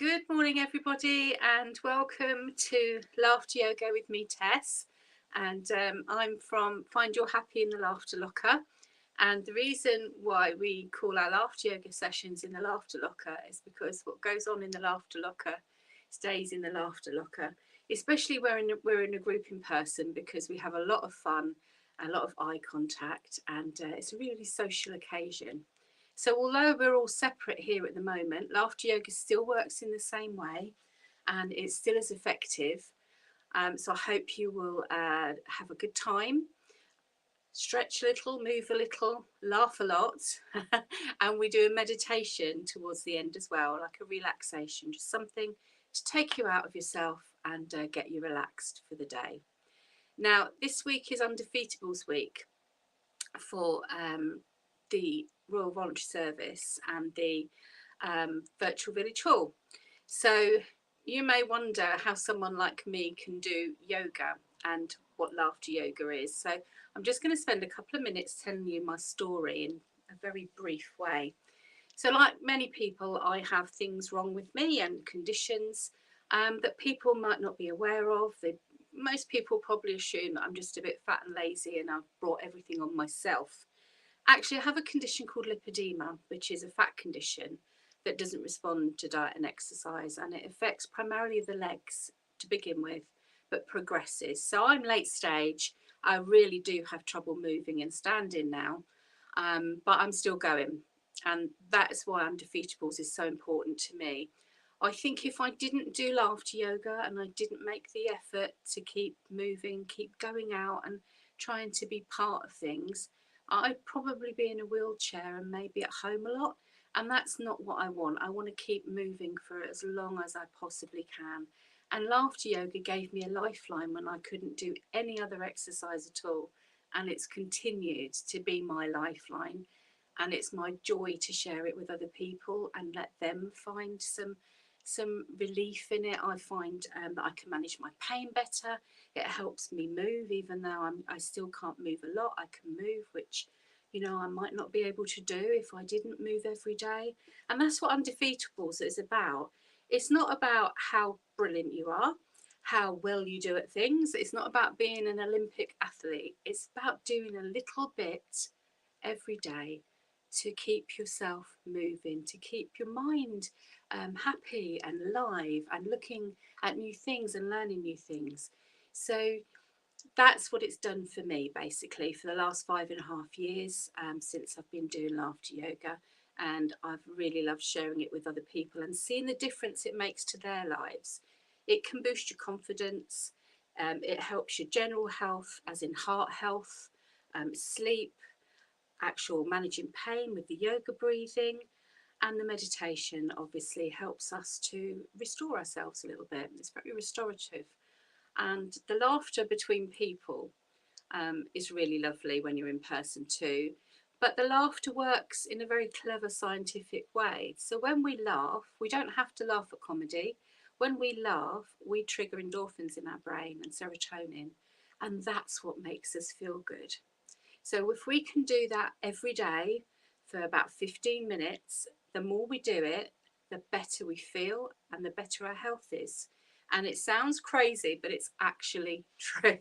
Good morning, everybody, and welcome to Laughter Yoga with me, Tess. And I'm from Find Your Happy in the Laughter Locker. And the reason why we call our Laughter Yoga sessions in the Laughter Locker is because what goes on in the Laughter Locker stays in the Laughter Locker, especially when we're in a group in person, because we have a lot of fun, a lot of eye contact, and it's a really social occasion. So although we're all separate here at the moment, Laughter Yoga still works in the same way and it's still as effective. So I hope you will have a good time, stretch a little, move a little, laugh a lot. And we do a meditation towards the end as well, like a relaxation, just something to take you out of yourself and get you relaxed for the day. Now, this week is Undefeatables Week for the Royal Voluntary Service and the Virtual Village Hall. So you may wonder how someone like me can do yoga and what laughter yoga is. So I'm just going to spend a couple of minutes telling you my story in a very brief way. So like many people, I have things wrong with me and conditions that people might not be aware of. Most people probably assume that I'm just a bit fat and lazy and I've brought everything on myself. Actually, I have a condition called lipedema, which is a fat condition that doesn't respond to diet and exercise, and it affects primarily the legs to begin with, but progresses. So I'm late stage. I really do have trouble moving and standing now, but I'm still going. And that's why Undefeatables is so important to me. I think if I didn't do laughter yoga and I didn't make the effort to keep moving, keep going out and trying to be part of things, I'd probably be in a wheelchair and maybe at home a lot. And that's not what I want. I want to keep moving for as long as I possibly can. And laughter yoga gave me a lifeline when I couldn't do any other exercise at all. And it's continued to be my lifeline. And it's my joy to share it with other people and let them find some relief in it. I find that I can manage my pain better. It helps me move, even though I still can't move a lot. I can move, which I might not be able to do if I didn't move every day. And that's what Undefeatables is about. It's not about how brilliant you are, how well you do at things. It's not about being an Olympic athlete. It's about doing a little bit every day to keep yourself moving, to keep your mind happy and alive and looking at new things and learning new things. So that's what it's done for me, basically, for the last 5.5 years since I've been doing laughter yoga. And I've really loved sharing it with other people and seeing the difference it makes to their lives. It can boost your confidence. It helps your general health, as in heart health, sleep, actual managing pain with the yoga breathing, and the meditation obviously helps us to restore ourselves a little bit. It's very restorative. And the laughter between people is really lovely when you're in person too. But the laughter works in a very clever scientific way. So when we laugh, we don't have to laugh at comedy. When we laugh, we trigger endorphins in our brain and serotonin. And that's what makes us feel good. So if we can do that every day for about 15 minutes, the more we do it, the better we feel and the better our health is. And it sounds crazy, but it's actually true.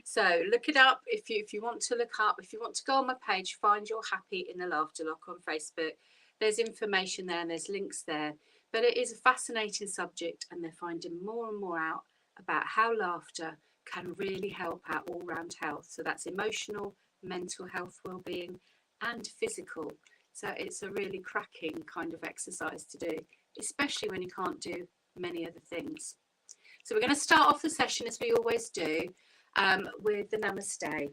So look it up if you want to look up. If you want to go on my page, Find Your Happy in the Laughter Locker on Facebook. There's information there and there's links there. But it is a fascinating subject, and they're finding more and more out about how laughter can really help our all-round health. So that's emotional, mental health, well-being, and physical. So it's a really cracking kind of exercise to do, especially when you can't do many other things. So we're going to start off the session, as we always do, with the namaste.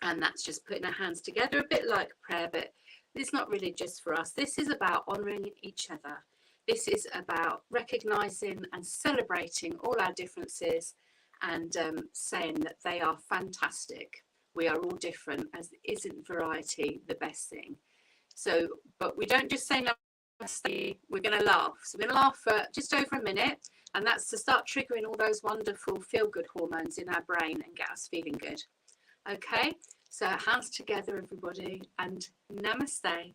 And that's just putting our hands together, a bit like prayer, but it's not really just for us. This is about honouring each other. This is about recognising and celebrating all our differences and saying that they are fantastic. We are all different, as isn't variety the best thing. So, but we don't just say namaste, we're going to laugh. So we're going to laugh for just over a minute, and that's to start triggering all those wonderful feel-good hormones in our brain and get us feeling good. Okay, so hands together, everybody, and namaste.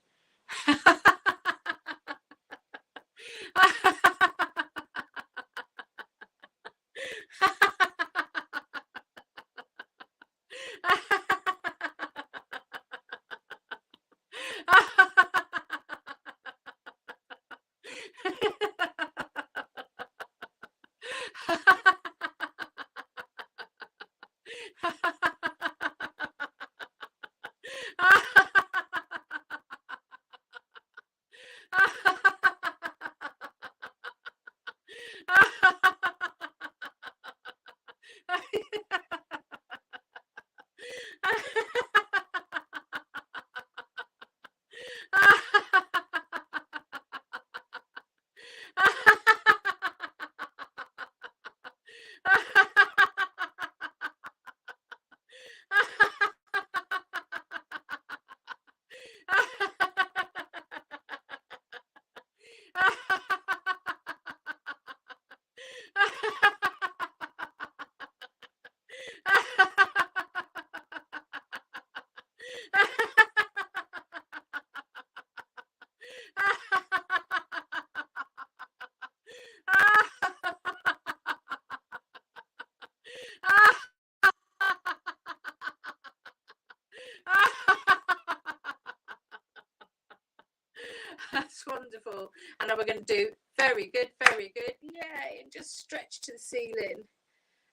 That's wonderful. And now we're going to do very good, very good. Yay. And just stretch to the ceiling.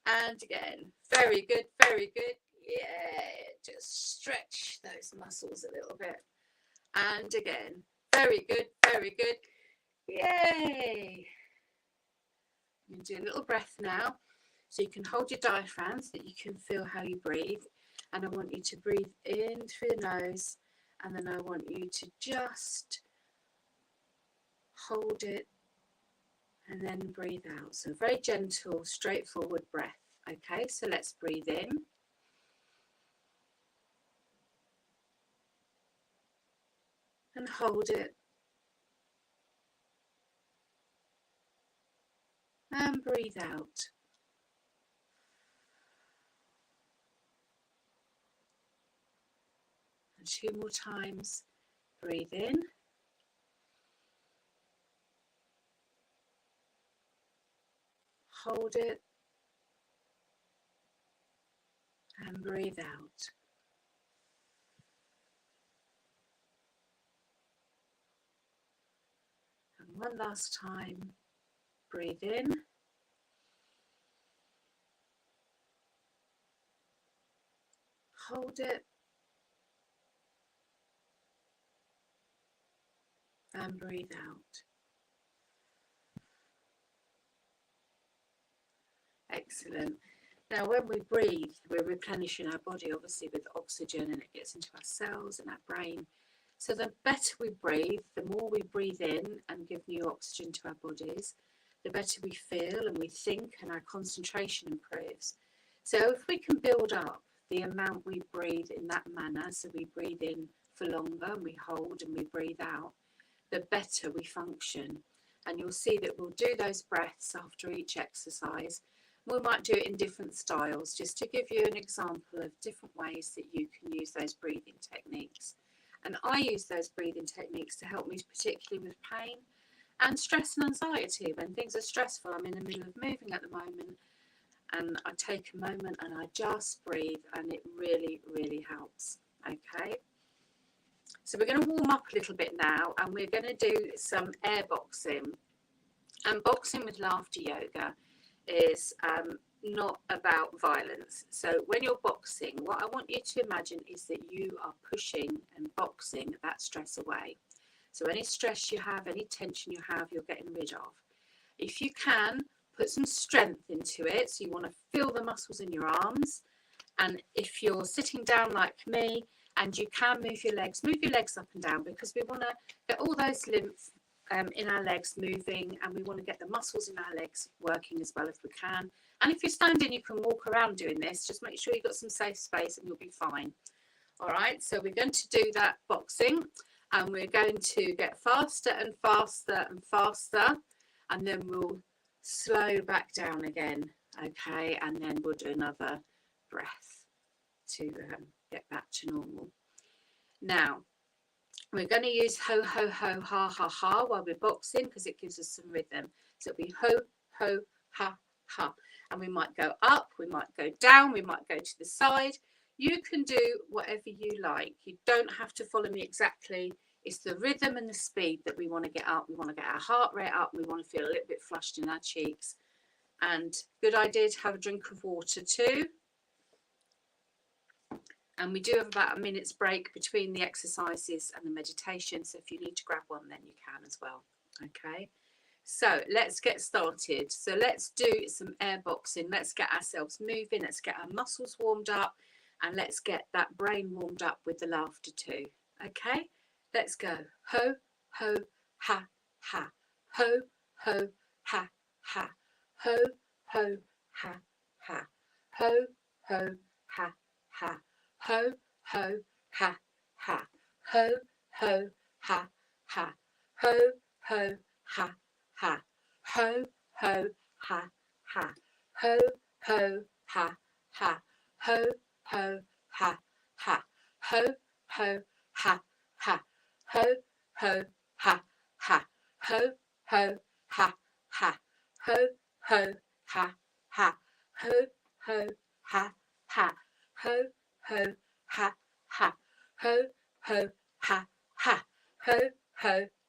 And again, very good, very good. Yeah, just stretch those muscles a little bit. And again, very good, very good. Yay. You can do a little breath now. So you can hold your diaphragm so that you can feel how you breathe. And I want you to breathe in through the nose. And then I want you to just hold it and then breathe out. So very gentle, straightforward breath. Okay, so let's breathe in. And hold it. And breathe out. And 2 more times. Breathe in. Hold it. And breathe out. And one last time. Breathe in. Hold it. And breathe out. Excellent. Now when we breathe, we're replenishing our body obviously with oxygen, and it gets into our cells and our brain. So the better we breathe, the more we breathe in and give new oxygen to our bodies, the better we feel and we think, and our concentration improves. So if we can build up the amount we breathe in that manner, so we breathe in for longer and we hold and we breathe out, the better we function. And you'll see that we'll do those breaths after each exercise. We might do it in different styles, just to give you an example of different ways that you can use those breathing techniques. And I use those breathing techniques to help me, particularly with pain and stress and anxiety. When things are stressful, I'm in the middle of moving at the moment, and I take a moment and I just breathe, and it really, really helps. Okay. So we're going to warm up a little bit now, and we're going to do some air boxing. And boxing with laughter yoga is not about violence. So when you're boxing, what I want you to imagine is that you are pushing and boxing that stress away. So any stress you have, any tension you have, you're getting rid of. If you can, put some strength into it. So you want to feel the muscles in your arms. And if you're sitting down like me, and you can move your legs up and down, because we want to get all those lymph in our legs moving, and we want to get the muscles in our legs working as well if we can. And if you're standing, you can walk around doing this. Just make sure you've got some safe space and you'll be fine. All right, so we're going to do that boxing, and we're going to get faster and faster and faster, and then we'll slow back down again. Okay, and then we'll do another breath to get back to normal. Now, we're going to use ho, ho, ho, ha, ha, ha while we're boxing, because it gives us some rhythm. So it'll be ho, ho, ha, ha. And we might go up, we might go down, we might go to the side. You can do whatever you like. You don't have to follow me exactly. It's the rhythm and the speed that we want to get up. We want to get our heart rate up. We want to feel a little bit flushed in our cheeks. And good idea to have a drink of water too. And we do have about a minute's break between the exercises and the meditation. So if you need to grab one, then you can as well. Okay. So let's get started. So let's do some air boxing. Let's get ourselves moving. Let's get our muscles warmed up. And let's get that brain warmed up with the laughter too. Okay. Let's go. Ho, ho, ha, ha. Ho, ho, ha, ha. Ho, ho, ha, ha. Ho, ho, ha, ha. Ho, ho, ha, ha. Ho, ho, ha, ha. Ho, ho, ha, ha. Ho, ho, ha, ha. Ho, ho, ha, ha. Ho, ho, ha, ha. Ho, ho, ha, ha. Ho, ho, ha, ha. Ho, ho, ha, ha. Ho, ho, ha, ha. Ho, ho, ha, ha. Ho, ho, ha, ha. Ho, ho, ha, ha. Ho, ho,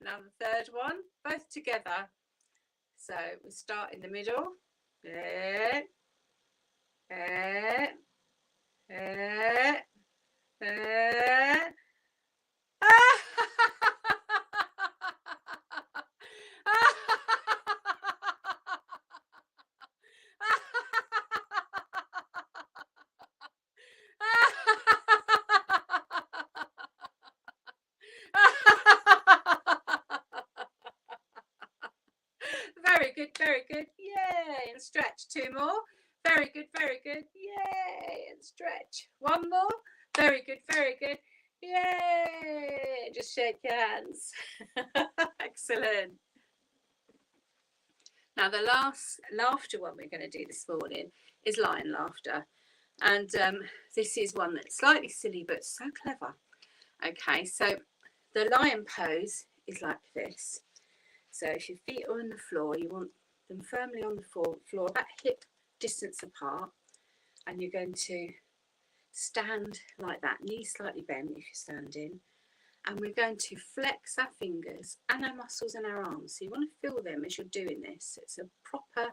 Now the third one, both together. So we start in the middle. Very good, very good. Yay! And stretch. Two more. Very good, very good. Yay! And stretch. One more. Very good, very good. Yay! Just shake your hands. Excellent. Now the last laughter one we're going to do this morning is lion laughter. And this is one that's slightly silly but so clever. Okay, so the lion pose is like this. So if your feet are on the floor, you want them firmly on the floor, about hip distance apart, and you're going to stand like that, knees slightly bent if you're standing, and we're going to flex our fingers and our muscles and our arms. So you want to feel them as you're doing this. It's a proper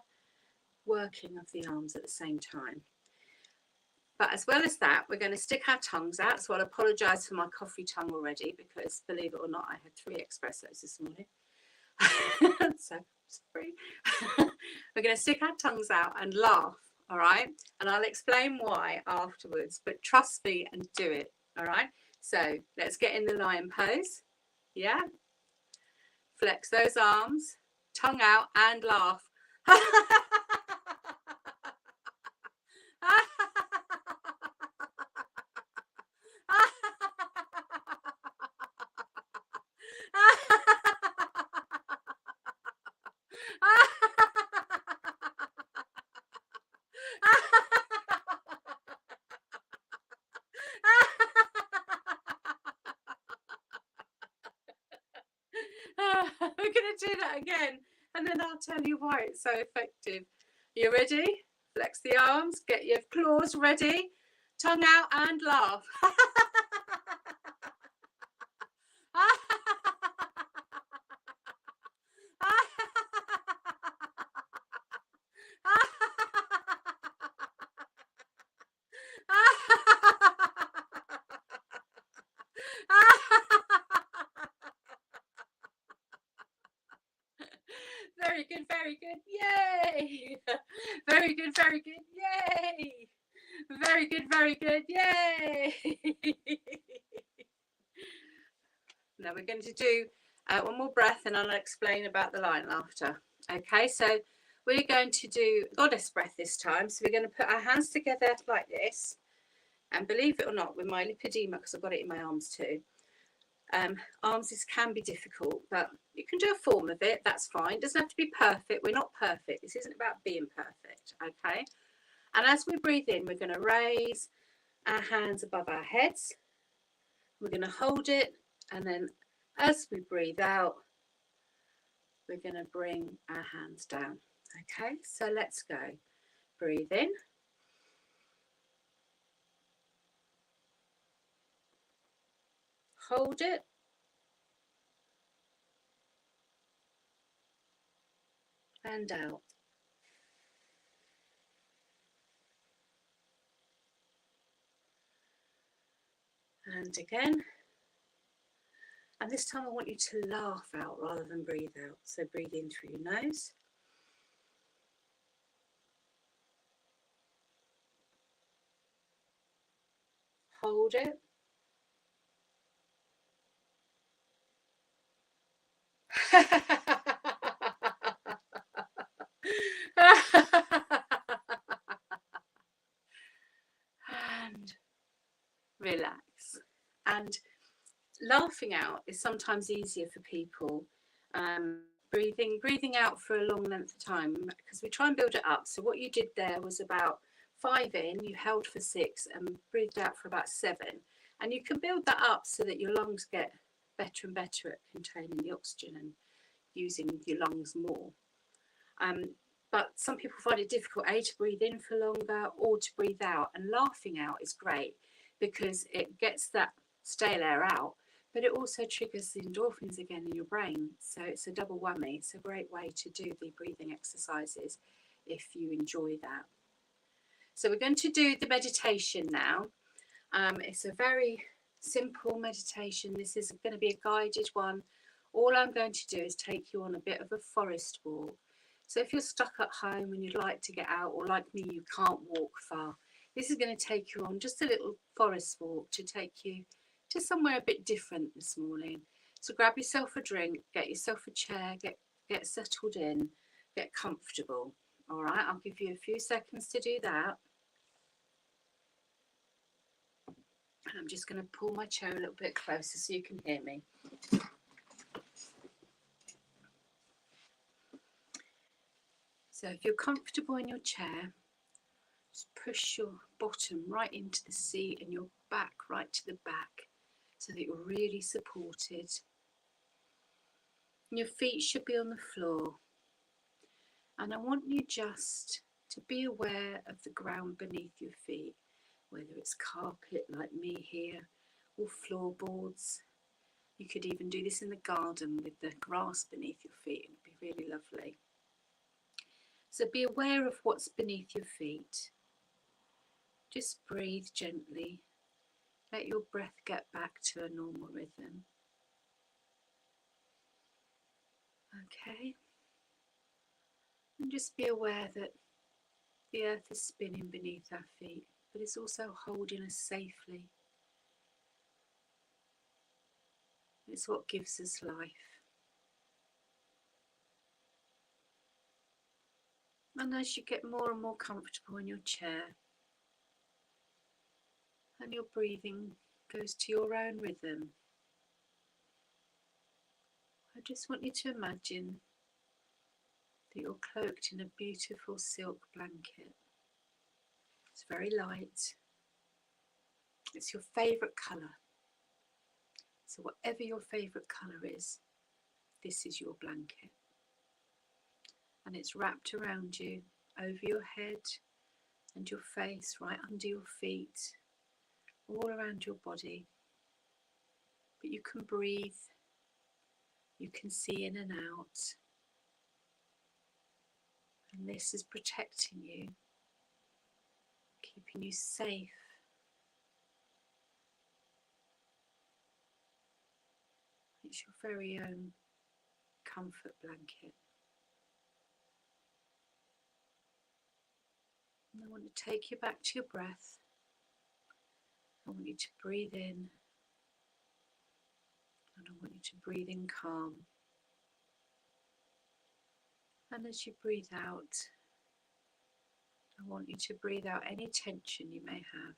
working of the arms at the same time. But as well as that, we're going to stick our tongues out. So I'll apologise for my coffee tongue already, because believe it or not, I had 3 espressos this morning. So sorry. We're going to stick our tongues out and laugh, all right? And I'll explain why afterwards, but trust me and do it, all right? So let's get in the lion pose. Yeah. Flex those arms, tongue out and laugh. We're going to do that again, and then I'll tell you why it's so effective. You ready? Flex the arms, get your claws ready, tongue out and laugh. Very good, very good. Yay! Very good, very good. Yay! Very good, very good. Yay! Now we're going to do one more breath, and I'll explain about the lion laughter. Okay, so we're going to do goddess breath this time. So we're going to put our hands together like this. And believe it or not, with my lipedema, because I've got it in my arms too, arms can be difficult, but you can do a form of it. That's fine. It doesn't have to be perfect. We're not perfect. This isn't about being perfect. Okay. And as we breathe in, we're going to raise our hands above our heads. We're going to hold it, and then as we breathe out, we're going to bring our hands down. Okay, so let's go. Breathe in. Hold it. And out. And again. And this time I want you to laugh out rather than breathe out. So breathe in through your nose. Hold it. And relax. And laughing out is sometimes easier for people. Breathing out for a long length of time, because we try and build it up. So what you did there was about 5 in, you held for 6 and breathed out for about 7. And you can build that up so that your lungs get better and better at containing the oxygen and using your lungs more. But some people find it difficult, A, to breathe in for longer or to breathe out. And laughing out is great because it gets that stale air out, but it also triggers the endorphins again in your brain. So it's a double whammy. It's a great way to do the breathing exercises if you enjoy that. So we're going to do the meditation now. It's a very simple meditation. This is going to be a guided one. All I'm going to do is take you on a bit of a forest walk. So if you're stuck at home and you'd like to get out, or like me, you can't walk far, this is going to take you on just a little forest walk to take you to somewhere a bit different this morning. So grab yourself a drink, get yourself a chair, get settled in, get comfortable. All right, I'll give you a few seconds to do that. And I'm just going to pull my chair a little bit closer so you can hear me. So if you're comfortable in your chair, just push your bottom right into the seat and your back right to the back so that you're really supported. And your feet should be on the floor. And I want you just to be aware of the ground beneath your feet, whether it's carpet like me here or floorboards. You could even do this in the garden with the grass beneath your feet. It would be really lovely. So be aware of what's beneath your feet. Just breathe gently. Let your breath get back to a normal rhythm. Okay. And just be aware that the earth is spinning beneath our feet, but it's also holding us safely. It's what gives us life. And as you get more and more comfortable in your chair, and your breathing goes to your own rhythm, I just want you to imagine that you're cloaked in a beautiful silk blanket. It's very light. It's your favourite colour. So whatever your favourite colour is, this is your blanket. And it's wrapped around you, over your head and your face, right under your feet, all around your body. But you can breathe, you can see in and out. And this is protecting you, keeping you safe. It's your very own comfort blanket. And I want to take you back to your breath. I want you to breathe in, and I want you to breathe in calm. And as you breathe out, I want you to breathe out any tension you may have.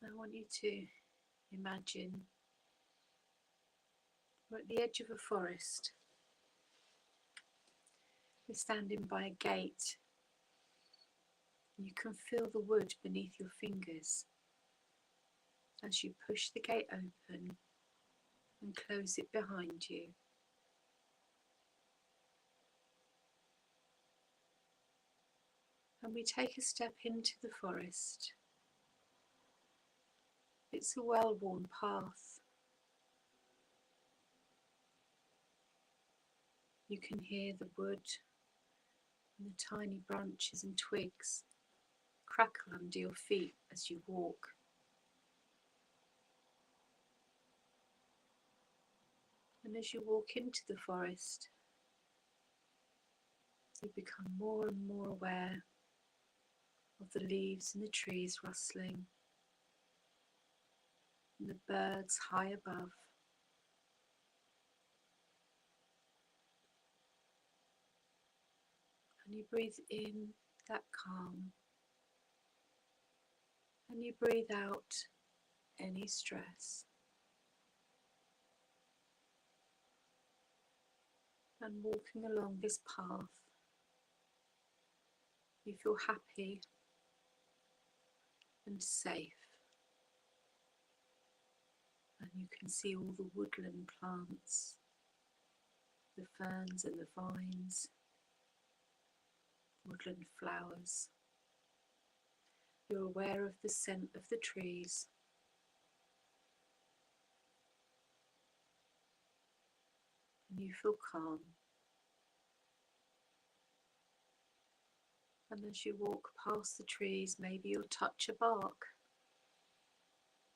I want you to imagine we're at the edge of a forest. We're standing by a gate. You can feel the wood beneath your fingers as you push the gate open and close it behind you. And we take a step into the forest. It's a well-worn path. You can hear the wood and the tiny branches and twigs crackle under your feet as you walk. And as you walk into the forest, you become more and more aware of the leaves and the trees rustling, and the birds high above. And you breathe in that calm, and you breathe out any stress. And walking along this path, you feel happy and safe, and you can see all the woodland plants, the ferns and the vines, woodland flowers. You're aware of the scent of the trees, and you feel calm. And as you walk past the trees, maybe you'll touch a bark.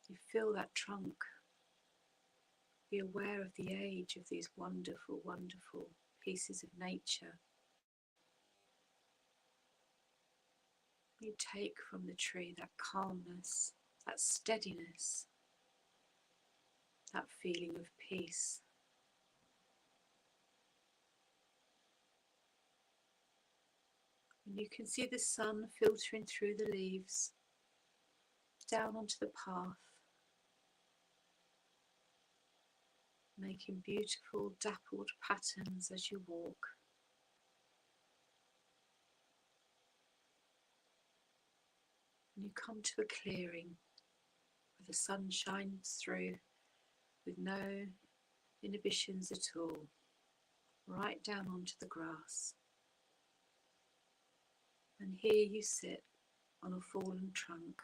You feel that trunk. Be aware of the age of these wonderful, wonderful pieces of nature. You take from the tree that calmness, that steadiness, that feeling of peace. And you can see the sun filtering through the leaves, down onto the path, making beautiful dappled patterns as you walk. And you come to a clearing where the sun shines through with no inhibitions at all, right down onto the grass. And here you sit on a fallen trunk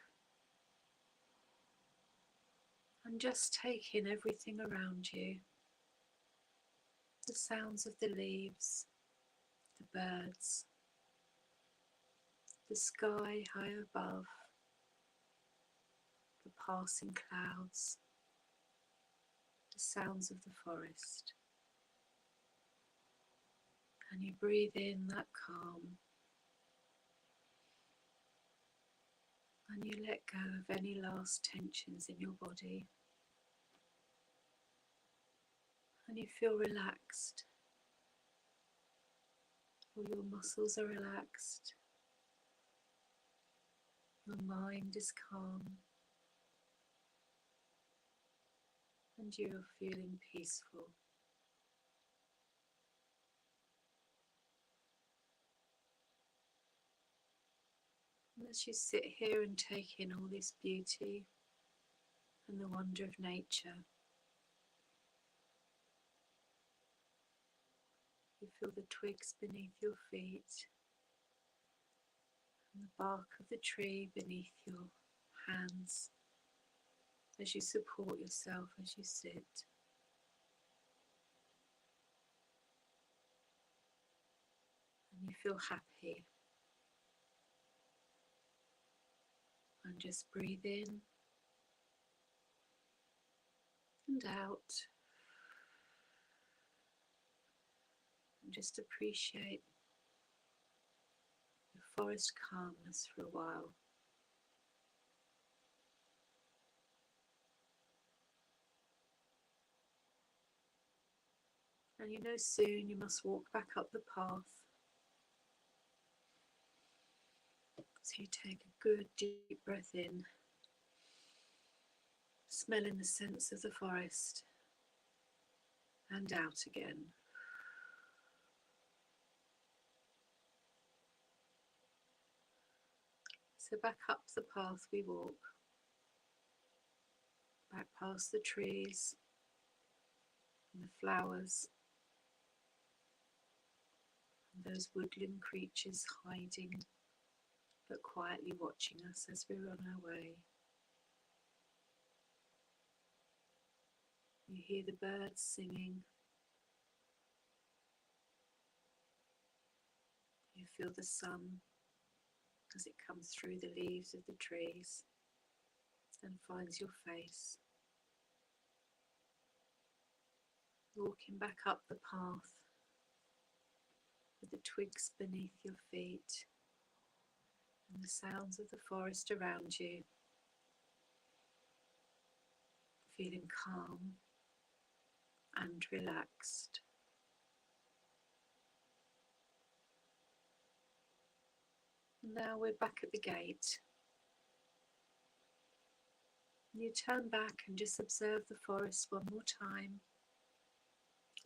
and just take in everything around you. The sounds of the leaves, the birds, the sky high above, the passing clouds, the sounds of the forest. And you breathe in that calm, and you let go of any last tensions in your body, and you feel relaxed. All your muscles are relaxed, your mind is calm, and you are feeling peaceful. And as you sit here and take in all this beauty and the wonder of nature, you feel the twigs beneath your feet and the bark of the tree beneath your hands as you support yourself as you sit. And you feel happy. And just breathe in and out. And just appreciate the forest calmness for a while. And you know soon you must walk back up the path. So you take a good deep breath in, smelling the scents of the forest, and out again. So back up the path we walk, back past the trees and the flowers, and those woodland creatures hiding but quietly watching us as we're on our way. You hear the birds singing. You feel the sun as it comes through the leaves of the trees and finds your face. Walking back up the path with the twigs beneath your feet and the sounds of the forest around you, feeling calm and relaxed. Now we're back at the gate. You turn back and just observe the forest one more time,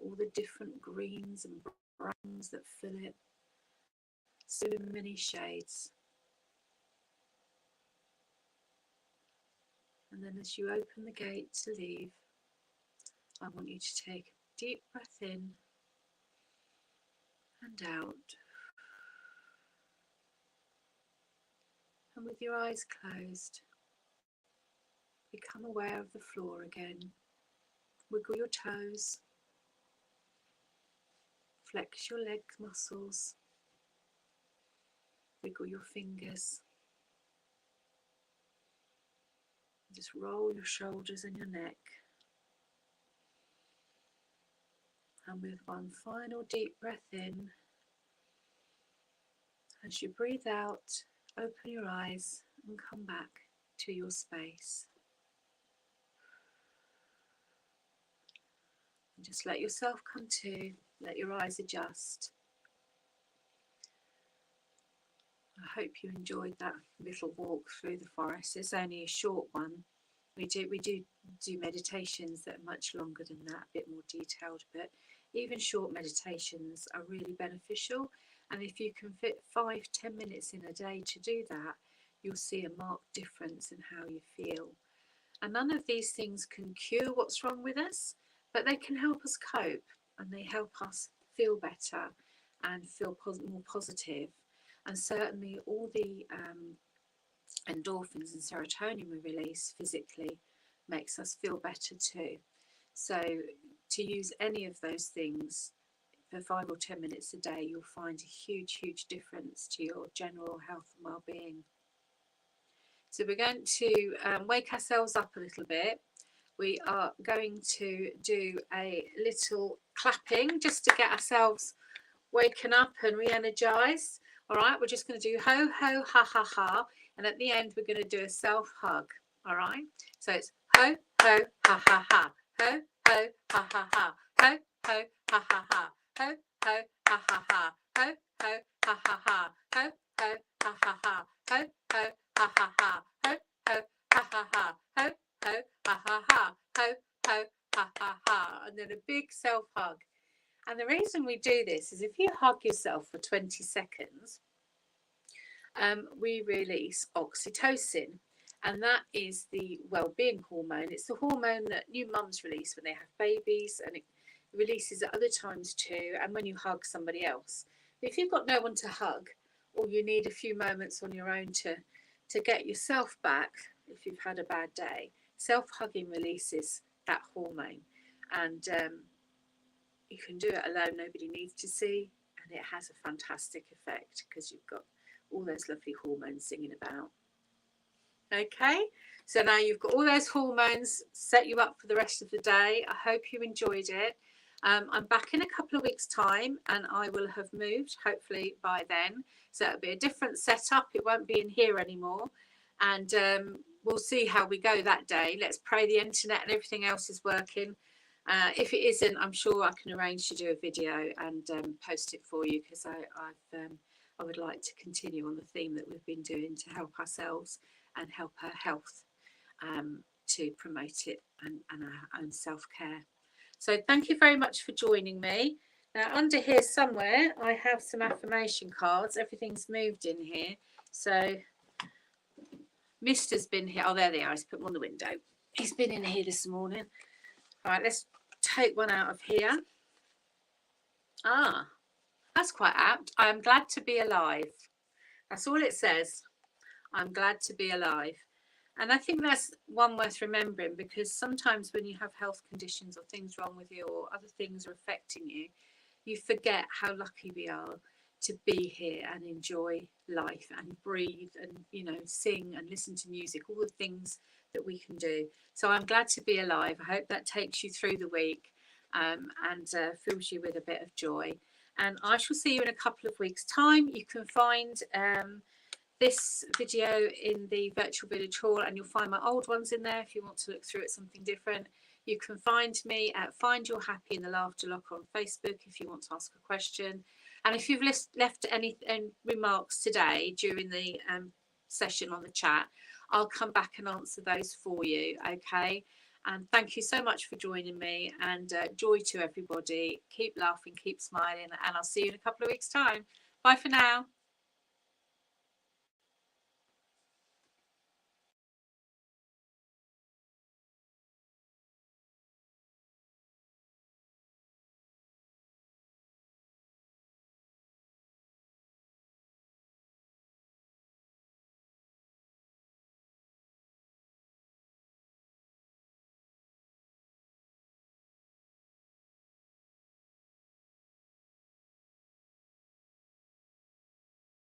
all the different greens and browns that fill it, so many shades. And then as you open the gate to leave, I want you to take a deep breath in and out. And with your eyes closed, become aware of the floor again. Wiggle your toes, flex your leg muscles, wiggle your fingers. Just roll your shoulders and your neck. And with one final deep breath in, as you breathe out, open your eyes and come back to your space. And just let yourself come to, let your eyes adjust. I hope you enjoyed that little walk through the forest. It's only a short one. We do meditations that are much longer than that, a bit more detailed, but even short meditations are really beneficial. And if you can fit 5-10 minutes in a day to do that, you'll see a marked difference in how you feel. And none of these things can cure what's wrong with us, but they can help us cope, and they help us feel better and feel more positive. And certainly all the endorphins and serotonin we release physically makes us feel better too. So to use any of those things for 5 or 10 minutes a day, you'll find a huge difference to your general health and well-being. So we're going to wake ourselves up a little bit. We are going to do a little clapping just to get ourselves waken up and re-energize. All right, we're just going to do ho ho ha ha ha, and at the end we're going to do a self hug. All right, so it's ho ho ha ha ha, ho ho ha ha ha, ho ho ha ha ha, ho ho ha ha ha, ho ho ha ha ha, ho ho ha ha ha, ho ho ha ha ha, ho ho ha ha ha, ho ho ha ha ha, ho ho ha ha ha, and then a big self hug. And the reason we do this is if you hug yourself for 20 seconds, we release oxytocin, and that is the well-being hormone. It's the hormone that new mums release when they have babies, and it releases at other times too, and when you hug somebody else. But if you've got no one to hug, or you need a few moments on your own to get yourself back if you've had a bad day, self-hugging releases that hormone, and you can do it alone, nobody needs to see, and it has a fantastic effect because you've got all those lovely hormones singing about. Okay, so now you've got all those hormones set you up for the rest of the day. I hope you enjoyed it. I'm back in a couple of weeks' time, and I will have moved hopefully by then, so it'll be a different setup. It won't be in here anymore, and we'll see how we go that day. Let's pray the internet and everything else is working. If it isn't, I'm sure I can arrange to do a video and post it for you, because I would like to continue on the theme that we've been doing to help ourselves and help our health, to promote it and our own self-care. So thank you very much for joining me. Now under here somewhere I have some affirmation cards. Everything's moved in here. So Mister's been here. Oh, there they are. He's put them on the window. He's been in here this morning. All right, let's take one out of here. Ah, that's quite apt. I am glad to be alive. That's all it says. I'm glad to be alive. And I think that's one worth remembering, because sometimes when you have health conditions or things wrong with you or other things are affecting you, you forget how lucky we are to be here and enjoy life and breathe and, you know, sing and listen to music, all the things that we can do. So I'm glad to be alive. I hope that takes you through the week and fills you with a bit of joy. And I shall see you in a couple of weeks' time. You can find this video in the virtual village hall, and you'll find my old ones in there if you want to look through at something different. You can find me at Find Your Happy in the Laughter Locker on Facebook if you want to ask a question. And if you've left any remarks today during the session on the chat, I'll come back and answer those for you, okay? And thank you so much for joining me, and joy to everybody. Keep laughing, keep smiling, and I'll see you in a couple of weeks' time. Bye for now.